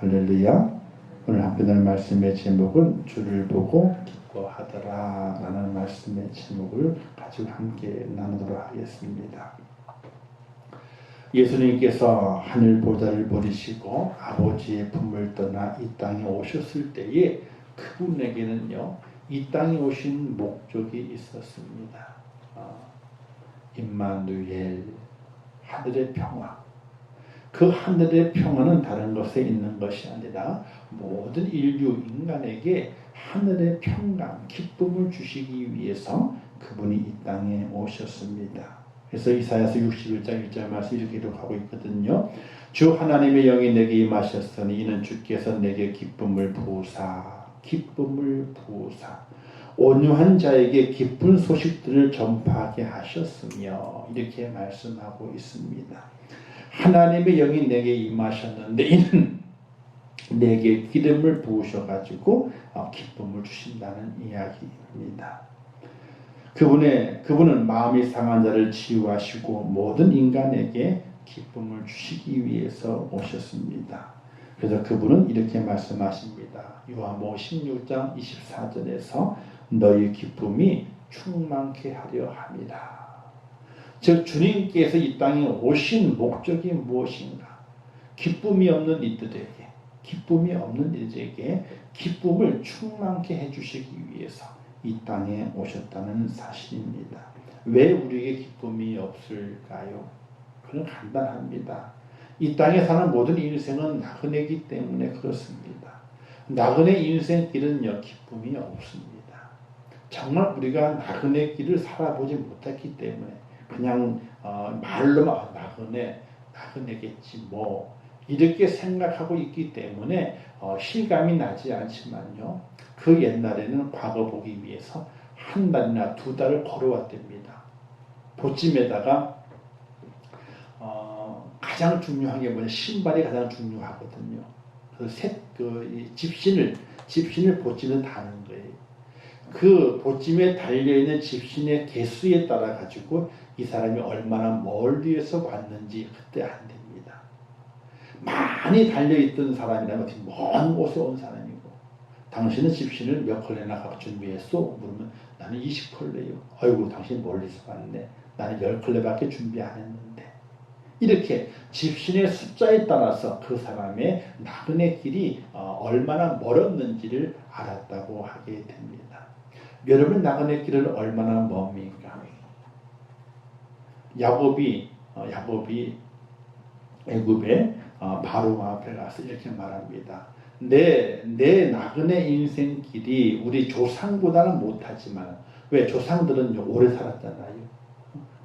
할렐루야. 오늘 함께 날 말씀의 제목은 주를 보고 기뻐하더라 라는 말씀의 제목을 가지고 함께 나누도록 하겠습니다. 예수님께서 하늘 보좌를 버리시고 아버지의 품을 떠나 이 땅에 오셨을 때에 그분에게는요, 이 땅에 오신 목적이 있었습니다. 임마누엘, 하늘의 평화. 그 하늘의 평화는 다른 것에 있는 것이 아니라 모든 인류 인간에게 하늘의 평강, 기쁨을 주시기 위해서 그분이 이 땅에 오셨습니다. 그래서 이사야서 61장 1절 말씀 이렇게 기록하고 있거든요. 주 하나님의 영이 내게 임하셨으니 이는 주께서 내게 기쁨을 부으사 온유한 자에게 기쁜 소식들을 전파하게 하셨으며 이렇게 말씀하고 있습니다. 하나님의 영이 내게 임하셨는데 이는 내게 기름을 부으셔가지고 기쁨을 주신다는 이야기입니다. 그분은 마음이 상한 자를 치유하시고 모든 인간에게 기쁨을 주시기 위해서 오셨습니다. 그래서 그분은 이렇게 말씀하십니다. 요한복음 16장 24절에서 너희 기쁨이 충만케 하려 함이라. 즉 주님께서 이 땅에 오신 목적이 무엇인가? 기쁨이 없는 이들에게 기쁨을 충만케 해주시기 위해서 이 땅에 오셨다는 사실입니다. 왜 우리에게 기쁨이 없을까요? 그건 간단합니다. 이 땅에 사는 모든 인생은 나그네이기 때문에 그렇습니다. 나그네 인생길은요, 기쁨이 없습니다. 정말 우리가 나그네 길을 살아보지 못했기 때문에 그냥 말로만 나그네겠지 뭐 이렇게 생각하고 있기 때문에 실감이 나지 않지만요, 그 옛날에는 과거 보기 위해서 한 달이나 두 달을 걸어왔답니다. 보찜에다가 가장 중요한 게 뭐냐, 신발이 가장 중요하거든요. 집신을 보찜에 다는 거예요. 그 보찜에 달려있는 집신의 개수에 따라 가지고 이 사람이 얼마나 멀리에서 왔는지 그때 안 됩니다. 많이 달려있던 사람이라면 먼 곳에 온 사람이고, 당신은 집신을 몇 컬레나 준비했어? 물으면 나는 20컬레요. 아이고 당신 멀리서 왔네. 나는 10컬레밖에 준비 안 했는데. 이렇게 집신의 숫자에 따라서 그 사람의 나그네 길이 얼마나 멀었는지를 알았다고 하게 됩니다. 여러분 나그네 길은 얼마나 멉니까? 야곱이 애굽에 바로 앞에 가서 이렇게 말합니다. 내 나그네 인생 길이 우리 조상보다는 못하지만, 왜? 조상들은 오래 살았잖아요.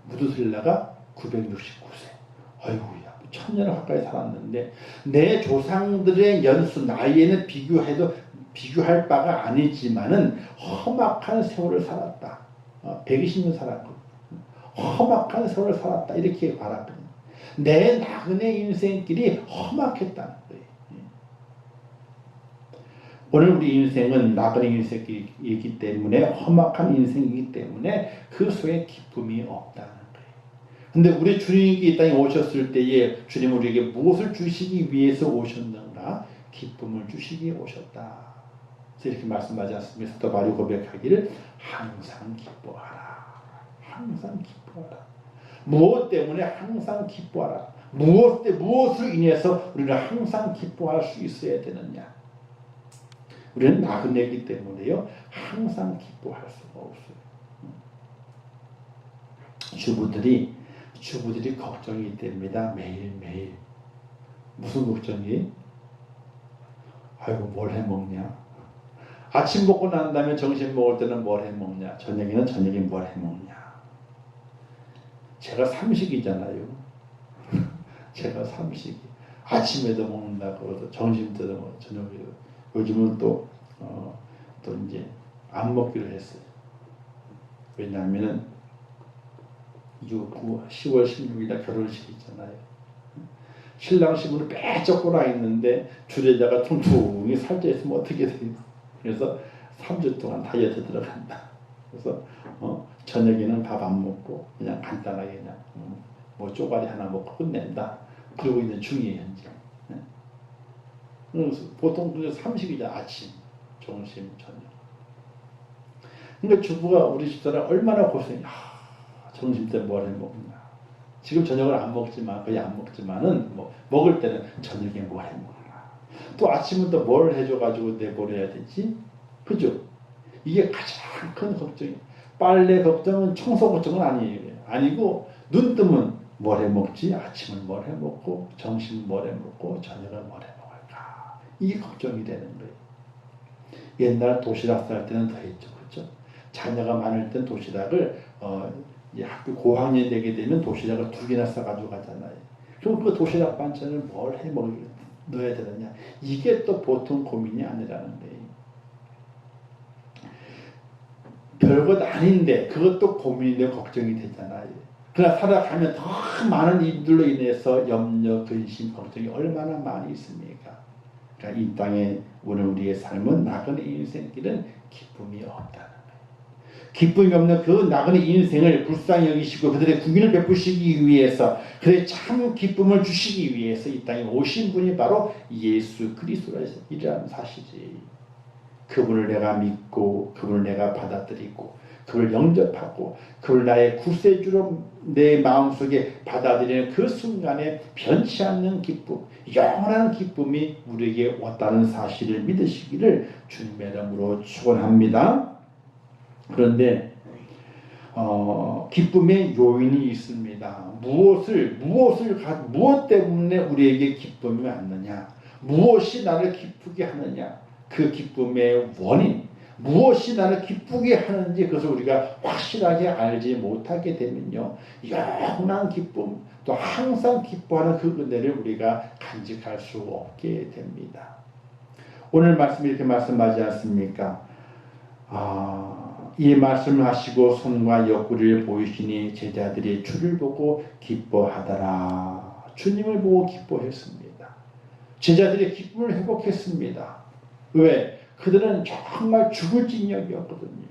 무두슬라가 969세. 아이고야, 1000년을 가까이 살았는데 내 조상들의 연수 나이에는 비교할 바가 아니지만은 험악한 세월을 살았다. 120년 살았고 험악한 세월을 살았다. 이렇게 말합니다. 내 나그네 인생길이 험악했다는 거예요. 오늘 우리 인생은 나그네 인생이기 때문에, 험악한 인생이기 때문에 그 속에 기쁨이 없다는 거예요. 근데 우리 주님이 이 땅에 오셨을 때에 주님 우리에게 무엇을 주시기 위해서 오셨는가? 기쁨을 주시기 오셨다. 그래서 이렇게 말씀하지 않습니까? 사도 바울이 고백하기를 항상 기뻐하라. 항상 기뻐하라. 무엇 때문에 항상 기뻐하라? 무엇으로 인해서 우리는 항상 기뻐할 수 있어야 되느냐? 우리는 나그네이기 때문에요, 항상 기뻐할 수가 없어요. 주부들이 걱정이 됩니다. 매일매일. 무슨 걱정이? 아이고 뭘 해먹냐? 아침 먹고 난 다음에 점심 먹을 때는 뭘 해먹냐? 저녁에 뭘 해먹냐? 제가 삼식이잖아요. 제가 삼식이. 아침에도 먹는다고, 점심 때도 먹고, 저녁에도. 요즘은 또 이제 안 먹기로 했어요. 왜냐하면은 10월 16일에 결혼식 있잖아요. 신랑 신부는 빼쩍 꼬라 있는데 주례자가 퉁퉁이 살쪄 있으면 어떻게 돼요? 그래서 3주 동안 다이어트 들어간다. 그래서 저녁에는 밥 안 먹고 그냥 간단하게 그냥 뭐 쪼가리 하나 먹고 끝낸다. 그러고 있는 중이에요 현재. 보통 3식이죠. 아침, 점심, 저녁. 그러니까 주부가 우리 집사람 얼마나 고생해. 점심 때 뭘 해 먹나. 지금 저녁을 안 먹지만, 거의 안 먹지만은, 먹을 때는 저녁에 뭘 해 먹나. 또 아침은 또 뭘 해줘가지고 내보내야 되지? 그죠? 이게 가장 큰 걱정이에요. 빨래 걱정은, 청소 걱정은 아니고, 눈 뜨면 뭘 해 먹지? 아침은 뭘 해 먹고, 점심은 뭘 해 먹고, 저녁은 뭘 해 먹을까? 이게 걱정이 되는 거예요. 옛날 도시락 쌀 때는 더 했죠. 그렇죠? 자녀가 많을 땐 도시락을, 학교 고학년 되게 되면 도시락을 2개나 싸가지고 가잖아요. 그럼 그 도시락 반찬을 뭘 해 넣어야 되느냐? 이게 또 보통 고민이 아니라는 거예요. 별것 아닌데 그것도 고민인데 걱정이 되잖아요. 그러나 살아가면 더 많은 일들로 인해서 염려, 근심, 걱정이 얼마나 많이 있습니까? 그러니까 이 땅에 오늘 우리의 삶은 나그네 인생길은 기쁨이 없다는 거예요. 기쁨이 없는 그 나그네 인생을 불쌍히 여기시고 그들의 국민을 베푸시기 위해서, 그들의 참 기쁨을 주시기 위해서 이 땅에 오신 분이 바로 예수 그리스도라는 사실이지. 그분을 내가 믿고 그분을 내가 받아들이고 그분을 영접하고 그분을 나의 구세주로 내 마음속에 받아들이는 그 순간에 변치 않는 기쁨, 영원한 기쁨이 우리에게 왔다는 사실을 믿으시기를 주님의 이름으로 축원합니다. 그런데 기쁨의 요인이 있습니다. 무엇 때문에 우리에게 기쁨이 왔느냐? 무엇이 나를 기쁘게 하느냐? 그 기쁨의 원인, 무엇이 나를 기쁘게 하는지 그것을 우리가 확실하게 알지 못하게 되면요, 영원한 기쁨, 또 항상 기뻐하는 그 은혜를 우리가 간직할 수 없게 됩니다. 오늘 말씀 이렇게 말씀하지 않습니까? 이 말씀을 하시고 손과 옆구리를 보이시니 제자들이 주를 보고 기뻐하더라. 주님을 보고 기뻐했습니다. 제자들의 기쁨을 회복했습니다. 왜? 그들은 정말 죽을 징역이었거든요.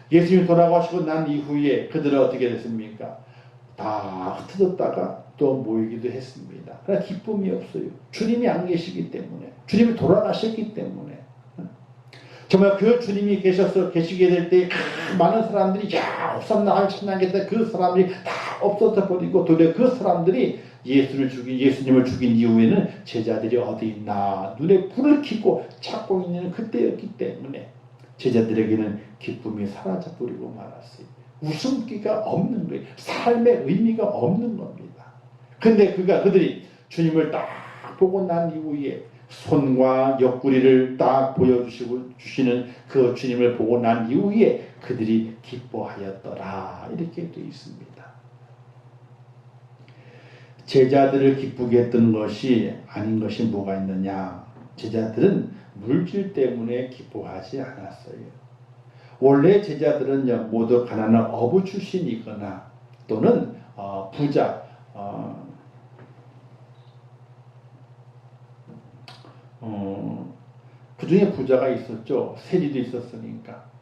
예수님이 돌아가시고 난 이후에 그들은 어떻게 됐습니까? 다 흩어졌다가 또 모이기도 했습니다. 그러나 기쁨이 없어요. 주님이 안 계시기 때문에, 주님이 돌아가셨기 때문에. 정말 그 주님이 계시게 될 때 많은 사람들이 호산나 찬양했다. 그 사람들이 다 없어져 버리고 도리어 그 사람들이 예수님을 죽인 이후에는 제자들이 어디 있나 눈에 불을 켜고 찾고 있는 그때였기 때문에 제자들에게는 기쁨이 사라져버리고 말았어요. 웃음기가 없는 거예요. 삶의 의미가 없는 겁니다. 근데 그들이 주님을 딱 보고 난 이후에 손과 옆구리를 딱 보여주시는 그 주님을 보고 난 이후에 그들이 기뻐하였더라. 이렇게 되어 있습니다. 제자들을 기쁘게 했던 것이 아닌 것이 뭐가 있느냐? 제자들은 물질 때문에 기뻐하지 않았어요. 원래 제자들은 모두 가난한 어부 출신이거나 또는 부자, 그 중에 부자가 있었죠. 세리도 있었으니까.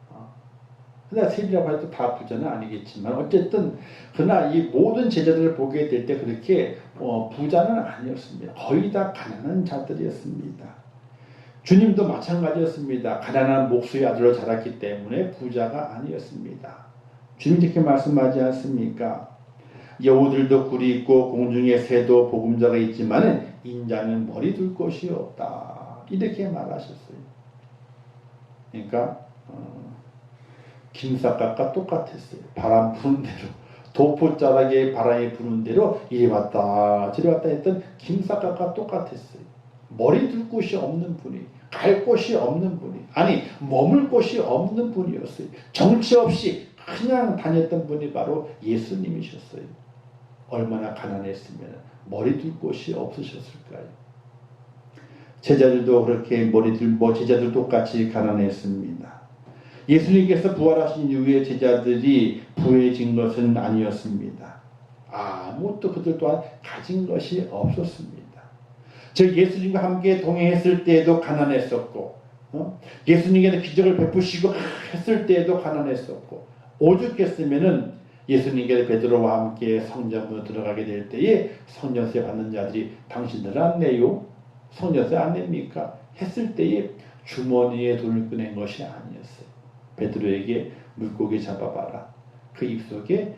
그러나 세리라고 해도 다 부자는 아니겠지만 어쨌든 그러나 이 모든 제자들을 보게 될 때 그렇게 부자는 아니었습니다. 거의 다 가난한 자들이었습니다. 주님도 마찬가지였습니다. 가난한 목수의 아들로 자랐기 때문에 부자가 아니었습니다. 주님 이렇게 말씀하지 않습니까? 여우들도 굴이 있고 공중에 새도 보금자가 있지만 인자는 머리 둘 곳이 없다. 이렇게 말하셨어요. 그러니까 김삿갓과 똑같았어요. 바람 부는 대로 도포자락에 바람이 부는 대로 이리 왔다 저리 왔다 했던 김삿갓과 똑같았어요. 머리 둘 곳이 없는 분이, 갈 곳이 없는 분이, 아니 머물 곳이 없는 분이었어요. 정치 없이 그냥 다녔던 분이 바로 예수님이셨어요. 얼마나 가난했으면 머리 둘 곳이 없으셨을까요? 제자들도 그렇게 제자들 똑같이 가난했습니다. 예수님께서 부활하신 이후에 제자들이 부해진 것은 아니었습니다. 아무것도 그들 또한 가진 것이 없었습니다. 즉 예수님과 함께 동행했을 때에도 가난했었고, 예수님께서 기적을 베푸시고 했을 때에도 가난했었고, 오죽했으면은 예수님께서 베드로와 함께 성전으로 들어가게 될 때에 성전세 받는 자들이 당신들 왔네요. 성전세 안 냅니까? 했을 때에 주머니에 돈을 꺼낸 것이 아니었어요. 베드로에게 물고기 잡아봐라. 그 입속에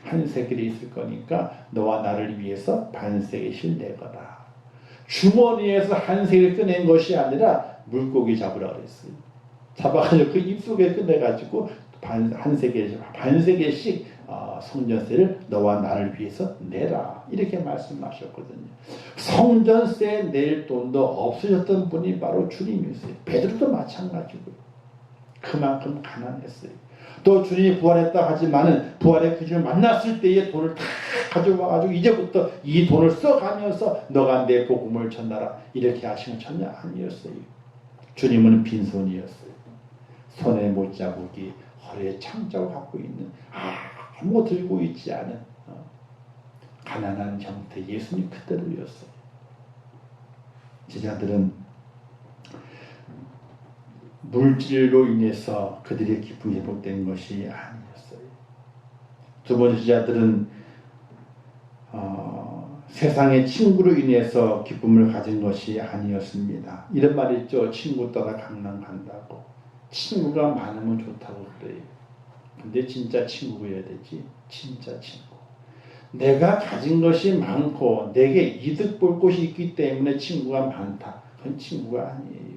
한 세겔이 있을 거니까 너와 나를 위해서 반 세겔씩 내거라. 주머니에서 한 세겔 꺼낸 것이 아니라 물고기 잡으라 그랬어요. 잡아가지고 그 입속에 꺼내가지고 반 세겔씩 성전세를 너와 나를 위해서 내라. 이렇게 말씀하셨거든요. 성전세 낼 돈도 없으셨던 분이 바로 주님이었어요. 베드로도 마찬가지고요. 그만큼 가난했어요. 또 주님이 부활했다 하지만은 부활의 그 주님을 만났을 때의 돈을 다 가져와가지고 이제부터 이 돈을 써가면서 너가 내 복음을 전하라 이렇게 하시는 전혀 아니었어요. 주님은 빈손이었어요. 손에 못자국이 허리에 창자국 갖고 있는 아무 들고 있지 않은 가난한 형태 예수님 그대로였어요. 제자들은 물질로 인해서 그들의 기쁨이 회복된 것이 아니었어요. 두 번째 제자들은 세상의 친구로 인해서 기쁨을 가진 것이 아니었습니다. 이런 말 있죠. 친구 따라 강남 간다고. 친구가 많으면 좋다고 그래요. 근데 진짜 친구여야 되지. 진짜 친구. 내가 가진 것이 많고 내게 이득 볼 것이 있기 때문에 친구가 많다. 그건 친구가 아니에요.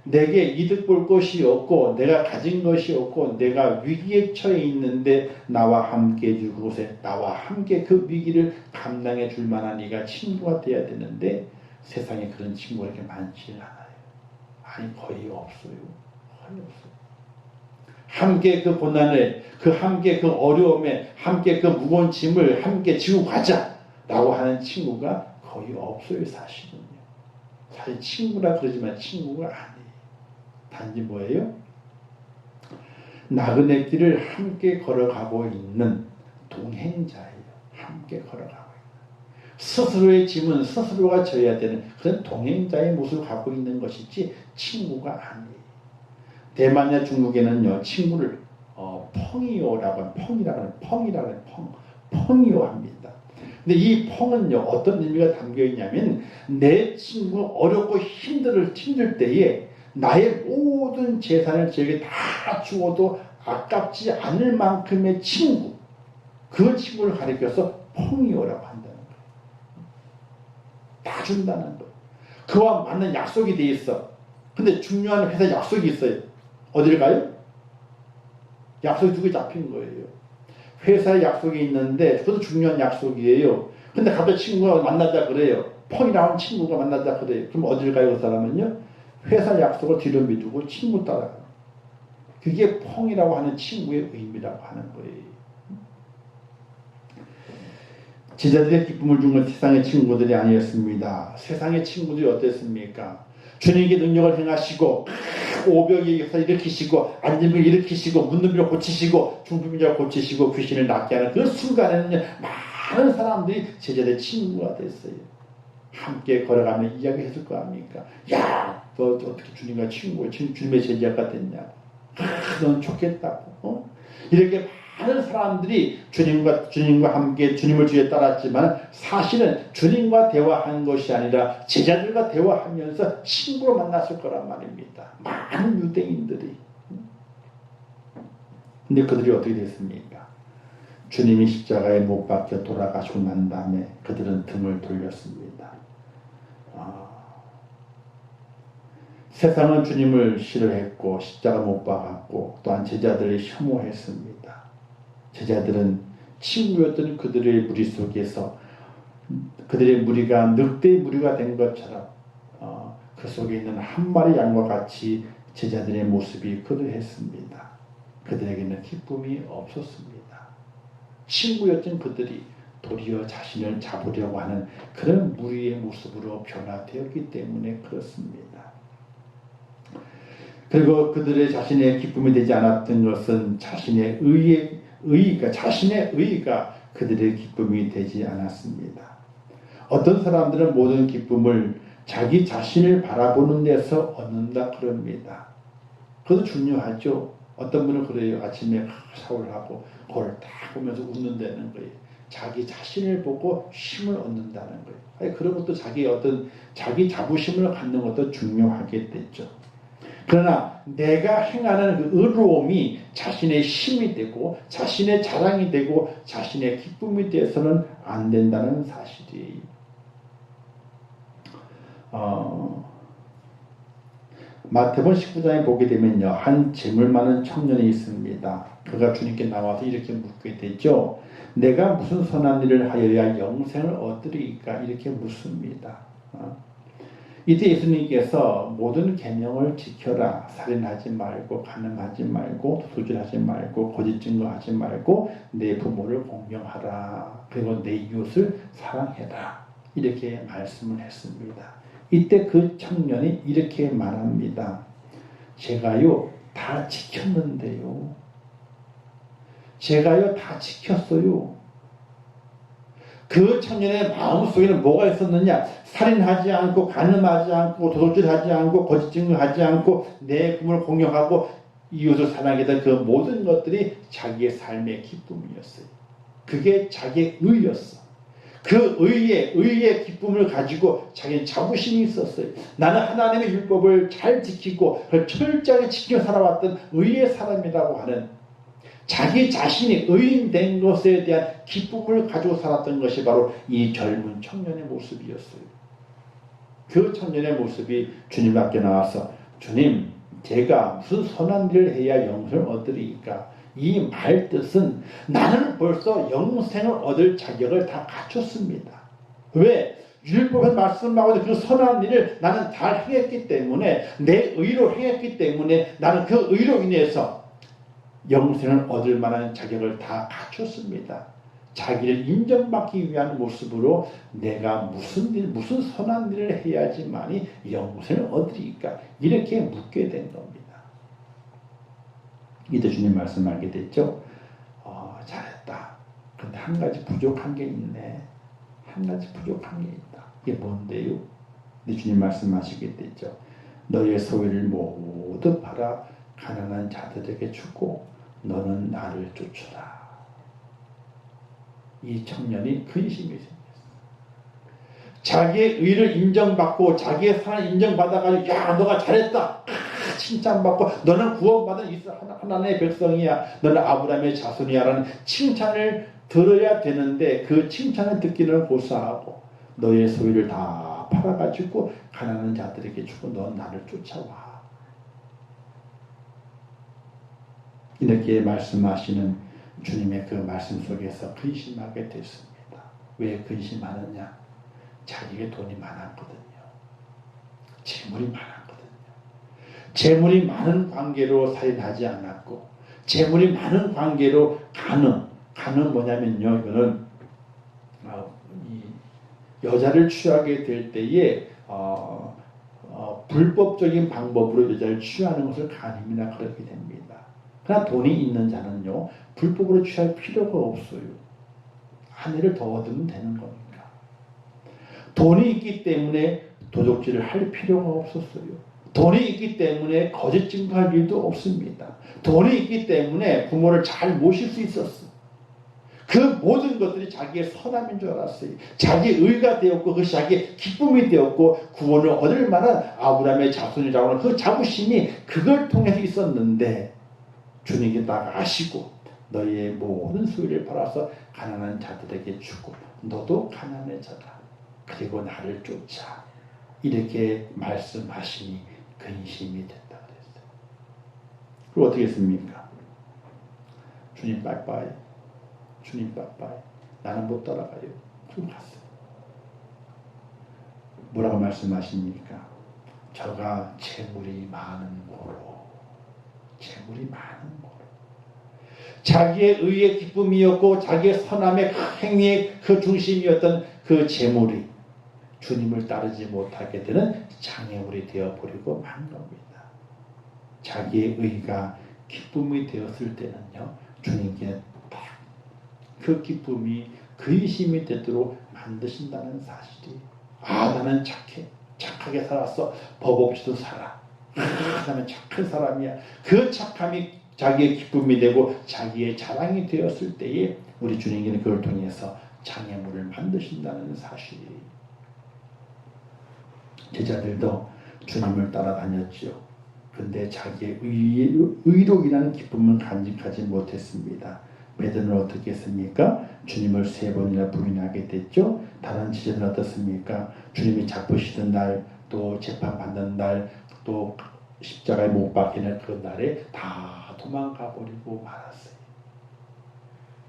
내게 이득 볼 것이 없고 내가 가진 것이 없고 내가 위기에 처해 있는데 나와 함께 해줄 곳에 나와 함께 그 위기를 감당해 줄 만한 이가 친구가 돼야 되는데 세상에 그런 친구가 이렇게 많지 않아요. 아니 거의 없어요. 거의 없어요. 함께 그 고난을 함께 그 어려움에 함께 그 무거운 짐을 함께 지고 가자라고 하는 친구가 거의 없어요. 사실은요. 사실 친구라 그러지만 친구가 아니에요. 단지 뭐예요? 나그네 길을 함께 걸어가고 있는 동행자예요. 함께 걸어가고 있는. 스스로의 짐은 스스로가 져야 되는 그런 동행자의 모습을 갖고 있는 것이지 친구가 아니에요. 대만이나 중국에는요 친구를 펑이오라고 하는 펑이오 합니다. 근데 이 펑은요 어떤 의미가 담겨 있냐면 내 친구 어렵고 힘들 때에 나의 모든 재산을 저에게 다 주어도 아깝지 않을 만큼의 친구, 그 친구를 가리켜서 펑이오라고 한다는 거예요. 다 준다는 거예요. 그와 맞는 약속이 돼 있어. 근데 중요한 회사 약속이 있어요. 어딜 가요? 약속이 두 개 잡힌 거예요. 회사에 약속이 있는데 그것도 중요한 약속이에요. 근데 갑자기 친구가 만나자 그래요. 펑이라는 친구가 만나자 그래요. 그럼 어딜 가요? 그 사람은요? 회사 약속을 뒤로 미루고 친구 따라가요. 그게 펑이라고 하는 친구의 의미라고 하는 거예요. 제자들의 기쁨을 준 건 세상의 친구들이 아니었습니다. 세상의 친구들이 어땠습니까? 주님께 능력을 행하시고 오병이의 역사 일으키시고 앉은 bil 일으키시고 묻는 bil 고치시고 중풍 자 고치시고 귀신을 낫게 하는 그 순간에는 많은 사람들이 제자들의 친구가 됐어요. 함께 걸어가며 이야기했을 거 아닙니까? 야, 너 어떻게 주님과 친구야? 주님의 제자가 됐냐고. 넌 좋겠다고. 이렇게 많은 사람들이 주님과 함께 주님을 주위에 따랐지만 사실은 주님과 대화한 것이 아니라 제자들과 대화하면서 친구로 만났을 거란 말입니다. 많은 유대인들이. 근데 그들이 어떻게 됐습니까? 주님이 십자가에 못 박혀 돌아가시고 난 다음에 그들은 등을 돌렸습니다. 세상은 주님을 싫어했고 십자가 못 박았고 또한 제자들을 혐오했습니다. 제자들은 친구였던 그들의 무리 속에서 그들의 무리가 늑대의 무리가 된 것처럼 그 속에 있는 한 마리 양과 같이 제자들의 모습이 그러했습니다. 그들에게는 기쁨이 없었습니다. 친구였던 그들이 도리어 자신을 잡으려고 하는 그런 무리의 모습으로 변화되었기 때문에 그렇습니다. 그리고 그들의 자신의 기쁨이 되지 않았던 것은 자신의 의의가 그들의 기쁨이 되지 않았습니다. 어떤 사람들은 모든 기쁨을 자기 자신을 바라보는 데서 얻는다 그럽니다. 그것도 중요하죠. 어떤 분은 그래요. 아침에 샤워를 하고 거울을 딱 보면서 웃는다는 거예요. 자기 자신을 보고 쉼을 얻는다는 거예요. 그런 것도 자기 자부심을 갖는 것도 중요하게 됐죠. 그러나 내가 행하는 그 의로움이 자신의 힘이 되고 자신의 자랑이 되고 자신의 기쁨이 되어서는 안 된다는 사실이에요. 마태복음 19장에 보게 되면요, 한 재물 많은 청년이 있습니다. 그가 주님께 나와서 이렇게 묻게 되죠. 내가 무슨 선한 일을 하여야 영생을 얻으리까? 이렇게 묻습니다. 이때 예수님께서 모든 계명을 지켜라. 살인하지 말고, 간음하지 말고, 도둑질하지 말고, 거짓 증거하지 말고, 내 부모를 공경하라. 그리고 내 이웃을 사랑해라. 이렇게 말씀을 했습니다. 이때 그 청년이 이렇게 말합니다. 제가요 다 지켰는데요. 제가요 다 지켰어요. 그 청년의 마음속에는 뭐가 있었느냐? 살인하지 않고, 간음하지 않고, 도둑질하지 않고, 거짓 증거하지 않고, 내 부모를 공경하고 이웃을 사랑하던 그 모든 것들이 자기의 삶의 기쁨이었어요. 그게 자기의 의였어. 그 의의 기쁨을 가지고 자기는 자부심이 있었어요. 나는 하나님의 율법을 잘 지키고 그걸 철저하게 지켜 살아왔던 의의 사람이라고 하는, 자기 자신이 의인된 것에 대한 기쁨을 가지고 살았던 것이 바로 이 젊은 청년의 모습이었어요. 그 청년의 모습이 주님 앞에 나와서, 주님, 제가 무슨 선한 일을 해야 영생을 얻으리까? 이 말 뜻은 나는 벌써 영생을 얻을 자격을 다 갖췄습니다. 왜? 율법에서 말씀하고 있는 그 선한 일을 나는 잘 행했기 때문에, 내 의로 행했기 때문에 나는 그 의로 인해서 영생을 얻을 만한 자격을 다 갖췄습니다. 자기를 인정받기 위한 모습으로 내가 무슨 선한 일을 해야지만이 영생을 얻으리까? 이렇게 묻게 된 겁니다. 이때 주님 말씀하게 됐죠. 잘했다. 근데 한 가지 부족한 게 있네. 한 가지 부족한 게 있다. 이게 뭔데요? 근데 주님 말씀하시게 됐죠. 너의 소유를 모두 팔아 가난한 자들에게 주고 너는 나를 쫓으라. 이 청년이 근심이 생겼어요. 자기의 의를 인정받고 자기의 사랑을 인정받아가지고, 야, 너가 잘했다. 칭찬받고, 너는 구원받은 하나님의 백성이야. 너는 아브라함의 자손이야라는 칭찬을 들어야 되는데, 그 칭찬을 듣기는 고사하고 너의 소유를 다 팔아가지고 가난한 자들에게 주고 넌 나를 쫓아와. 이렇게 말씀하시는 주님의 그 말씀 속에서 근심하게 됐습니다. 왜 근심하느냐? 자기의 돈이 많았거든요. 재물이 많았거든요. 재물이 많은 관계로 살인하지 않았고, 재물이 많은 관계로 간음 뭐냐면요, 이거는 이 여자를 취하게 될 때에 불법적인 방법으로 여자를 취하는 것을 간음이나 그렇게 됩니다. 그러나 돈이 있는 자는요, 불법으로 취할 필요가 없어요. 아내를 더 얻으면 되는 겁니다. 돈이 있기 때문에 도둑질을 할 필요가 없었어요. 돈이 있기 때문에 거짓 증거할 일도 없습니다. 돈이 있기 때문에 부모를 잘 모실 수 있었어. 그 모든 것들이 자기의 선함인 줄 알았어요. 자기의 의가 되었고 그것이 자기의 기쁨이 되었고 구원을 얻을 만한 아브라함의 자손이라고 하는 그 자부심이 그걸 통해서 있었는데, 주님께 나가시고 너희의 모든 소유를 팔아서 가난한 자들에게 주고 너도 가난해져라. 그리고 나를 쫓아. 이렇게 말씀하시니 근심이 됐다 그랬어요. 그리고 어떻게 했습니까? 주님 빠이빠이. 주님 빠이빠이. 나는 못 따라가요. 그럼 갔어요. 뭐라고 말씀하십니까? 저가 재물이 많은 고로. 재물이 많은 고로. 자기의 의의 기쁨이었고 자기의 선함의 행위의 그 중심이었던 그 재물이 주님을 따르지 못하게 되는 장애물이 되어버리고 만 겁니다. 자기의 의가 기쁨이 되었을 때는요, 주님께 그 기쁨이 근심이 되도록 만드신다는 사실이, 나는 착하게 살았어. 법 없이도 살아. 나는 착한 사람이야. 그 착함이 자기의 기쁨이 되고 자기의 자랑이 되었을 때에 우리 주님께는 그걸 통해서 장애물을 만드신다는 사실이. 제자들도 주님을 따라다녔지요. 근데 자기의 의로 인한 기쁨을 간직하지 못했습니다. 베드로는 어떻게 했습니까? 주님을 3번이나 부인하게 됐죠. 다른 제자들은 어떻습니까? 주님이 잡히시던 날, 또 재판받는 날, 또 십자가에 못 박히는 그 날에 다 도망가 버리고 말았어요.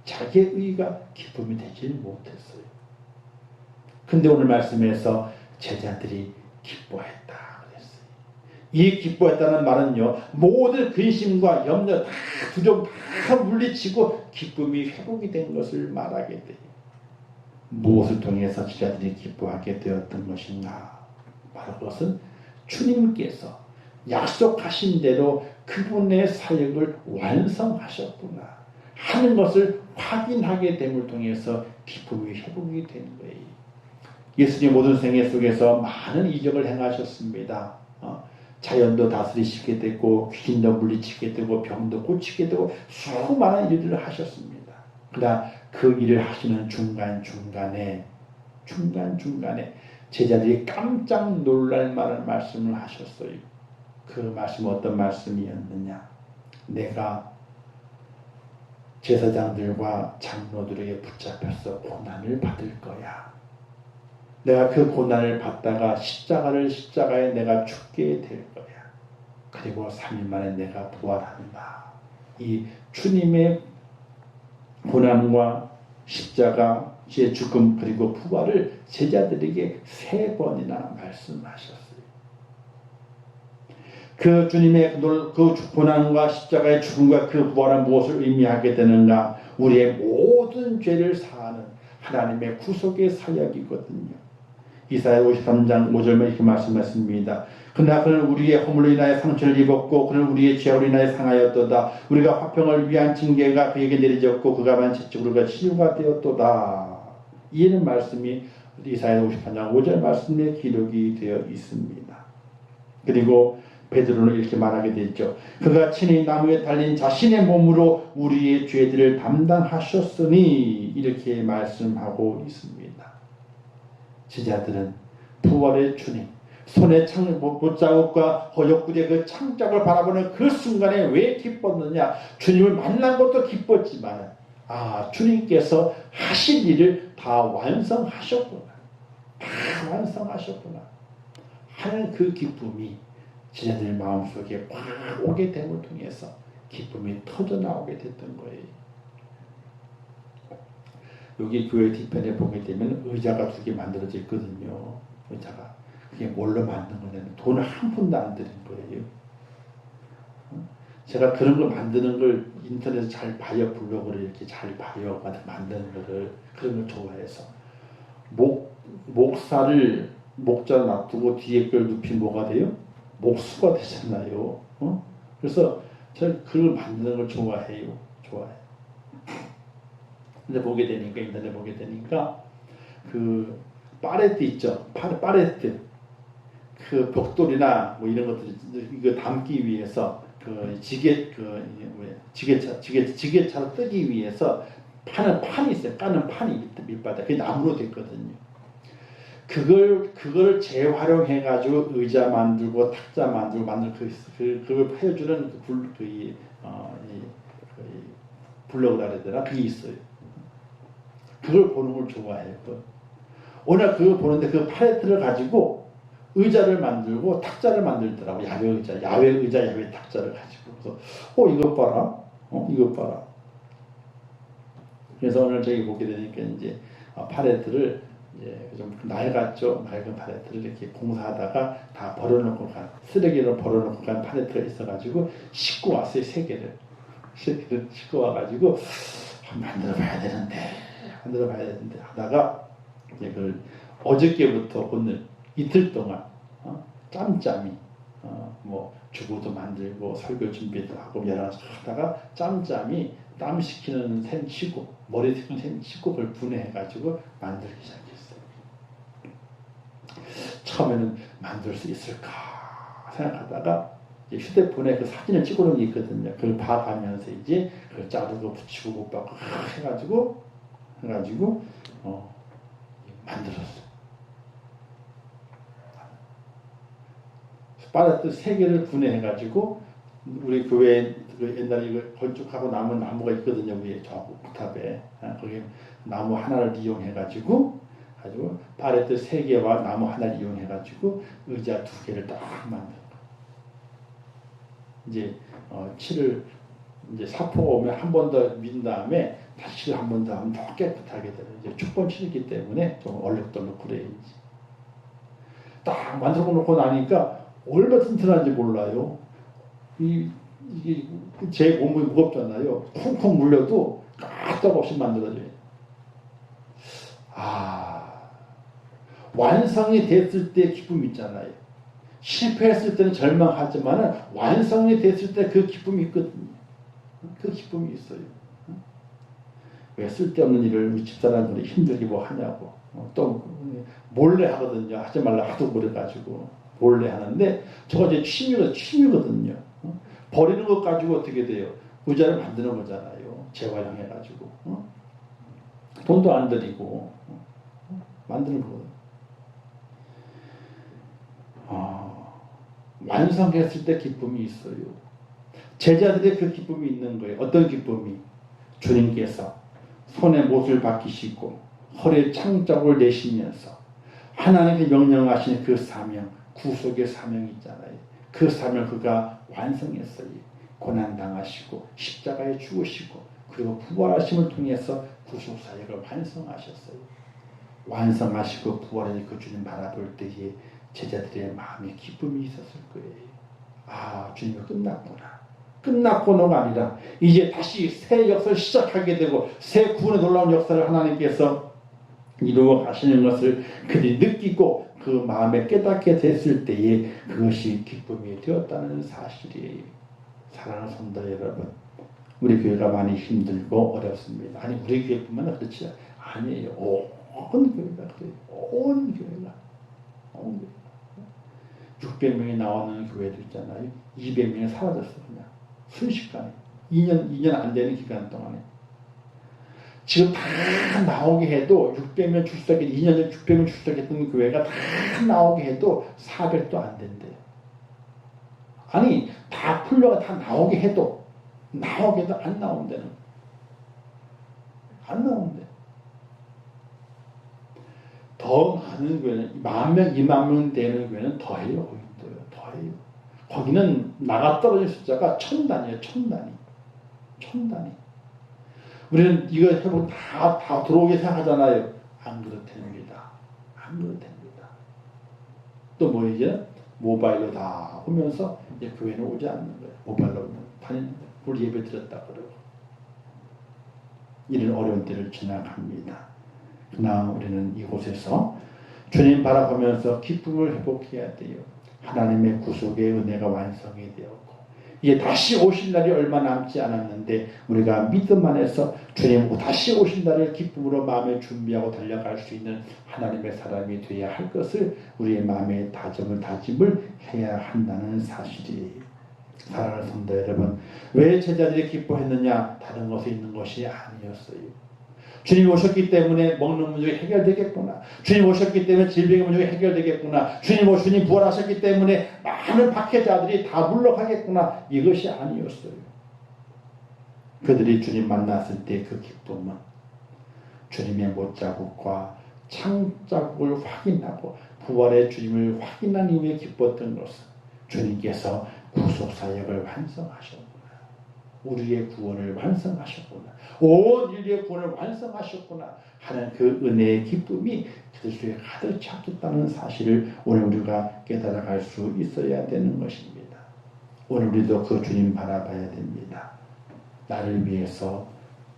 자기의 의가 기쁨이 되지 못했어요. 근데 오늘 말씀에서 제자들이 기뻐했다 그랬어요. 이 기뻐했다는 말은요, 모든 근심과 염려 다 두려움 다 물리치고 기쁨이 회복이 된 것을 말하게 돼요. 무엇을 통해서 제자들이 기뻐하게 되었던 것인가? 바로 그것은 주님께서 약속하신 대로 그분의 사역을 완성하셨구나 하는 것을 확인하게 됨을 통해서 기쁨이 회복이 되는 거예요. 예수님 모든 생애 속에서 많은 이적을 행하셨습니다. 자연도 다스리시게 되고 귀신도 물리치게 되고 병도 고치게 되고 수많은 일들을 하셨습니다. 그러나 그 일을 하시는 중간중간에 제자들이 깜짝 놀랄 만한 말씀을 하셨어요. 그 말씀은 어떤 말씀이었느냐? 내가 제사장들과 장로들에게 붙잡혀서 고난을 받을 거야. 내가 그 고난을 받다가 십자가에 내가 죽게 될 거야. 그리고 3일 만에 내가 부활한다. 이 주님의 고난과 십자가의 죽음 그리고 부활을 제자들에게 3번이나 말씀하셨어요. 그 주님의 그 고난과 십자가의 죽음과 그 부활은 무엇을 의미하게 되는가? 우리의 모든 죄를 사하는 하나님의 구속의 사역이거든요. 이사야 53장 5절에 이렇게 말씀하십니다. 그러나 그는 우리의 허물로 인하여 상처를 입었고 그는 우리의 죄로 인하여 상하였도다. 우리가 화평을 위한 징계가 그에게 내려졌고 그가 만 채찍으로 그가 치유가 되었도다. 이는 말씀이 이사야 53장 5절 말씀에 기록이 되어 있습니다. 그리고 베드로는 이렇게 말하게 되죠. 그가 친히 나무에 달린 자신의 몸으로 우리의 죄들을 담당하셨으니 이렇게 말씀하고 있습니다. 제자들은 부활의 주님, 손에 못자국과 허옇구리의 그 창작을 바라보는 그 순간에 왜 기뻤느냐? 주님을 만난 것도 기뻤지만 주님께서 하실 일을 다 완성하셨구나. 다 완성하셨구나 하는 그 기쁨이 제자들 마음속에 확 오게 됨을 통해서 기쁨이 터져나오게 됐던 거예요. 여기 교회 뒤편에 보게 되면 의자가 2개 만들어져 있거든요. 의자가. 그게 뭘로 만든 거냐면 돈을 한 푼도 안 들인 거예요. 제가 그런 걸 만드는 걸 인터넷에 잘 봐요. 블로그를 이렇게 잘 봐요. 만드는 거를. 그런 걸 좋아해서. 목살을 목자 놔두고 뒤에 걸 눕힌 뭐가 돼요? 목수가 되잖아요. 그래서 제가 그걸 만드는 걸 좋아해요. 근데 보게 되니까 인터넷 보게 되니까 그 파레트 있죠. 파레트 그 벽돌이나 뭐 이런 것들 이거 담기 위해서 그 지게차로 뜨기 위해서 파는 판이 있어요. 까는 판이 밑바닥 그게 나무로 됐거든요. 그걸 재활용해 가지고 의자 만들고 탁자 만들고 그걸 펴주는 블로그라 그래야 되나 그게 있어요. 그걸 보는 걸 좋아해요. 오늘 그거 보는데 그 팔레트를 가지고 의자를 만들고 탁자를 만들더라고. 야외 탁자를 가지고. 그래서 이것 봐라. 그래서 오늘 저기 보게 되니까 이제 팔레트를 좀 낡았죠. 낡은 팔레트를 이렇게 공사하다가 다 버려놓고 쓰레기로 버려놓고 간 팔레트가 있어가지고 싣고 왔어요. 3개를 싣고 와가지고 만들어봐야 되는데 하다가 이걸 어저께부터 오늘 이틀 동안 짬짬이 뭐 주부도 만들고 설교 준비도 하고 여러 가지 하다가 짬짬이 땀 식히는 셈 치고 머리 식히는 셈 치고 그걸 분해해가지고 만들기 시작했어요. 처음에는 만들 수 있을까 생각하다가 휴대폰에 그 사진을 찍어놓은 게 있거든요. 그걸 봐가면서 이제 그걸 자르고 붙이고 못 받고 해가지고 만들었어요. 파레토 3개를 분해해가지고 우리 교회 그 옛날에 이거 건축하고 남은 나무가 있거든요. 위에 저 탑에 거기 나무 하나를 이용해가지고 파레토 3개와 나무 하나를 이용해가지고 의자 2개를 딱 만든 거예요. 이제 칠을 이제 사포가 오면 한 번 더 민 다음에 다시 한 번 더 하면 더 깨끗하게 돼요. 이제 축번 칠이기 때문에 좀 얼룩덜룩 그래야지. 딱 만들어 놓고 나니까 얼마나 튼튼한지 몰라요. 이게 제 몸이 무겁잖아요. 콩콩 물려도 까딱없이 만들어져요. 완성이 됐을 때 기쁨이 있잖아요. 실패했을 때는 절망하지만 완성이 됐을 때 그 기쁨이 있거든요. 그 기쁨이 있어요. 왜 쓸데없는 일을 우리 집사람들이 힘들게 뭐 하냐고. 또 몰래 하거든요. 하지 말라 하도 그래가지고 몰래 하는데 저거 제 취미거든요. 버리는 것 가지고 어떻게 돼요? 의자를 만드는 거잖아요. 재활용해가지고 돈도 안 들이고 만드는 거거든요. 완성했을 때 기쁨이 있어요. 제자들의 그 기쁨이 있는 거예요. 어떤 기쁨이? 주님께서 손에 못을 박히시고 허리에 창자국을 내시면서 하나님께 명령하신 그 사명, 구속의 사명이 있잖아요. 그 사명 그가 완성했어요. 고난당하시고 십자가에 죽으시고 그리고 부활하심을 통해서 구속사역을 완성하셨어요. 완성하시고 부활하신 그 주님 바라볼 때에 제자들의 마음에 기쁨이 있었을 거예요. 주님이 끝났구나. 끝났구나가 아니라 이제 다시 새 역사를 시작하게 되고 새 구원의 놀라운 역사를 하나님께서 이루어 가시는 것을 그들이 느끼고 그 마음에 깨닫게 됐을 때에 그것이 기쁨이 되었다는 사실이에요. 사랑하는 성도 여러분, 우리 교회가 많이 힘들고 어렵습니다. 아니 우리 교회뿐만 그렇지 아니에요. 온 교회가 그래요. 온 교회가 600명이 나오는 교회도 있잖아요. 200명이 사라졌어 그냥 순식간에 2년 안 되는 기간 동안에 지금 다 나오게 해도 600명 출석했 2년 전에 600명 출석했던 교회가 다 나오게 해도 400도 안 된대요. 아니 다 풀려가 다 나오게 해도 안 나온다는 안 나온대. 더 많은 교회는 10,000명, 20,000명 되는 교회는 더해요. 더해요. 거기는 나가 떨어진 숫자가 1000단이에요. 1000단위. 우리는 이거 해보고 다 들어오게 생각하잖아요. 안 그렇답니다. 또 뭐 이제 모바일로 다 오면서 이제 교회는 오지 않는 거예요. 모바일로 다니는 거예요. 우리 예배 드렸다 그러고. 이런 어려운 때를 지나갑니다. 그러나 우리는 이곳에서 주님 바라보면서 기쁨을 회복해야 돼요. 하나님의 구속의 은혜가 완성이 되었고 이제 다시 오실 날이 얼마 남지 않았는데 우리가 믿음 안에서 주님 다시 오실 날을 기쁨으로 마음에 준비하고 달려갈 수 있는 하나님의 사람이 되어야 할 것을 우리의 마음에 다짐을 해야 한다는 사실이에요. 사랑하는 성도 여러분, 왜 제자들이 기뻐했느냐? 다른 것에 있는 것이 아니었어요. 주님이 오셨기 때문에 먹는 문제가 해결되겠구나. 주님 오셨기 때문에 질병의 문제가 해결되겠구나. 주님 부활하셨기 때문에 많은 박해자들이 다 물러가겠구나. 이것이 아니었어요. 그들이 주님 만났을 때 그 기쁨은 주님의 못자국과 창자국을 확인하고 부활의 주님을 확인한 이후에 기뻤던 것은 주님께서 구속사역을 완성하셨구나. 우리의 구원을 완성하셨구나. 온 인류의 구원을 완성하셨구나 하는 그 은혜의 기쁨이 그들 속에 가득 찼겠다는 사실을 오늘 우리가 깨달아갈 수 있어야 되는 것입니다. 오늘 우리도 그 주님 바라봐야 됩니다. 나를 위해서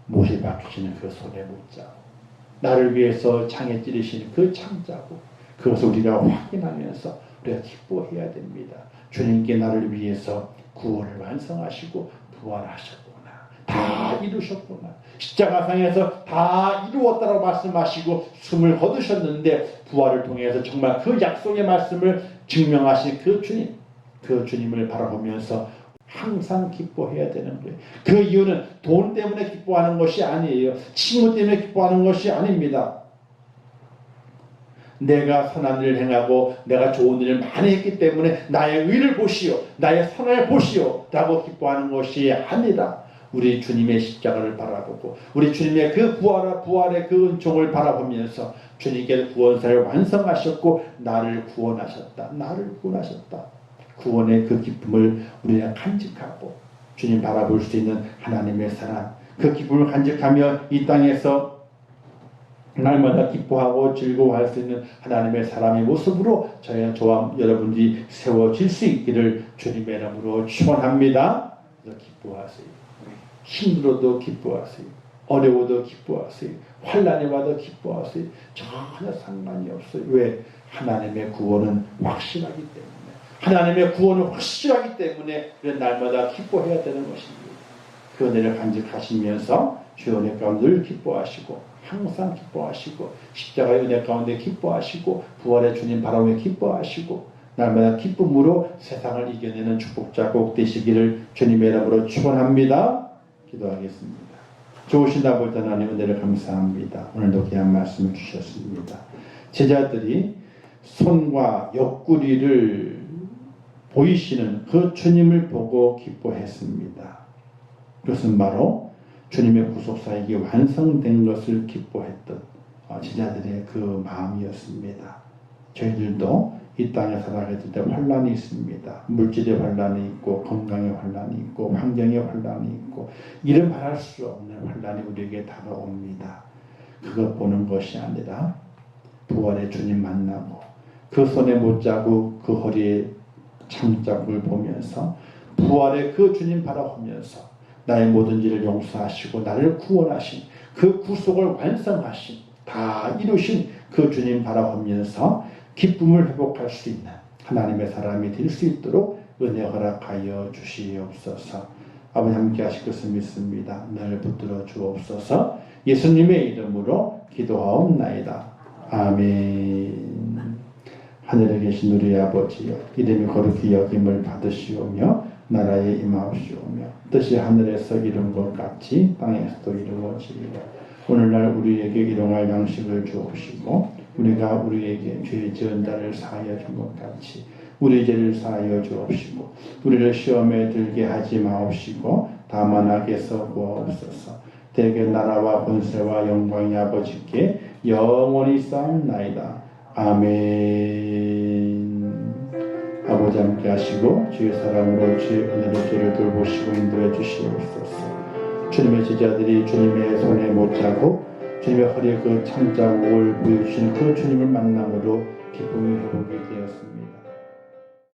못이 박히시는 그 손에 못자국, 나를 위해서 창에 찌르시는 그 창자국, 그것을 우리가 확인하면서 우리가 기뻐해야 됩니다. 주님께 나를 위해서 구원을 완성하시고 부활하셨구나. 다 이루셨구나. 십자가상에서 다 이루었다고 말씀하시고 숨을 거두셨는데 부활을 통해서 정말 그 약속의 말씀을 증명하신 그 주님, 그 주님을 바라보면서 항상 기뻐해야 되는 거예요. 그 이유는 돈 때문에 기뻐하는 것이 아니에요. 친구 때문에 기뻐하는 것이 아닙니다. 내가 선한 일을 행하고 내가 좋은 일을 많이 했기 때문에 나의 의를 보시오, 나의 선을 보시오 라고 기뻐하는 것이 아니라 우리 주님의 십자가를 바라보고 우리 주님의 그 부활의 그 은총을 바라보면서 주님께서 구원사를 완성하셨고 나를 구원하셨다. 구원의 그 기쁨을 우리가 간직하고 주님 바라볼 수 있는 하나님의 사랑, 그 기쁨을 간직하며 이 땅에서 날마다 기뻐하고 즐거워할 수 있는 하나님의 사람의 모습으로 저와 여러분들이 세워질 수 있기를 주님의 이름으로 축원합니다. 기뻐하세요. 힘들어도 기뻐하세요. 어려워도 기뻐하세요. 환난이 와도 기뻐하세요. 전혀 상관이 없어요. 왜? 하나님의 구원은 확실하기 때문에. 하나님의 구원은 확실하기 때문에 날마다 기뻐해야 되는 것입니다. 그 은혜를 간직하시면서 주의 은혜 가운데 늘 기뻐하시고 항상 기뻐하시고 십자가의 은혜 가운데 기뻐하시고 부활의 주님 바라보며 기뻐하시고 날마다 기쁨으로 세상을 이겨내는 축복자 꼭 되시기를 주님의 이름으로 축원합니다. 기도하겠습니다. 좋으신 아버지 하나님 은혜를 감사합니다. 오늘도 귀한 말씀을 주셨습니다. 제자들이 손과 옆구리를 보이시는 그 주님을 보고 기뻐했습니다. 그것은 바로 주님의 구속사역이 완성된 것을 기뻐했던 제자들의 그 마음이었습니다. 저희들도 이 땅에 살아갈 때 환난이 있습니다. 물질의 환난이 있고 건강의 환난이 있고 환경의 환난이 있고 이름 말할 수 없는 환난이 우리에게 다가옵니다. 그것 보는 것이 아니라 부활의 주님 만나고 그 손에 못자국 그 허리에 창자국을 보면서 부활의 그 주님 바라보면서 나의 모든 일을 용서하시고 나를 구원하신 그 구속을 완성하신 다 이루신 그 주님 바라보면서 기쁨을 회복할 수 있는 하나님의 사람이 될 수 있도록 은혜 허락하여 주시옵소서. 아버지 함께 하실 것을 믿습니다. 늘 붙들어 주옵소서. 예수님의 이름으로 기도하옵나이다. 아멘. 하늘에 계신 우리 아버지여, 이름이 거룩히 여김을 받으시오며 나라에 임하옵시오며 뜻이 하늘에서 이룬 것 같이 땅에서도 이루어지리라. 오늘날 우리에게 일용할 양식을 주옵시고 우리가 우리에게 죄 지은 자를 사하여 준 것 같이 우리 죄를 사하여 주옵시고 우리를 시험에 들게 하지 마옵시고 다만 악에서 구하옵소서. 대개 나라와 권세와 영광이 아버지께 영원히 쌓옵나이다. 아멘. 아버지 함께 하시고 주의 사랑으로 주의 은혜로 저를 돌보시고 인도해 주시옵소서. 주님의 제자들이 주님의 손에 못자고 주님의 허리에 그 창자국을 보여주신 그 주님을 만남으로 기쁨이 회복이 되었습니다.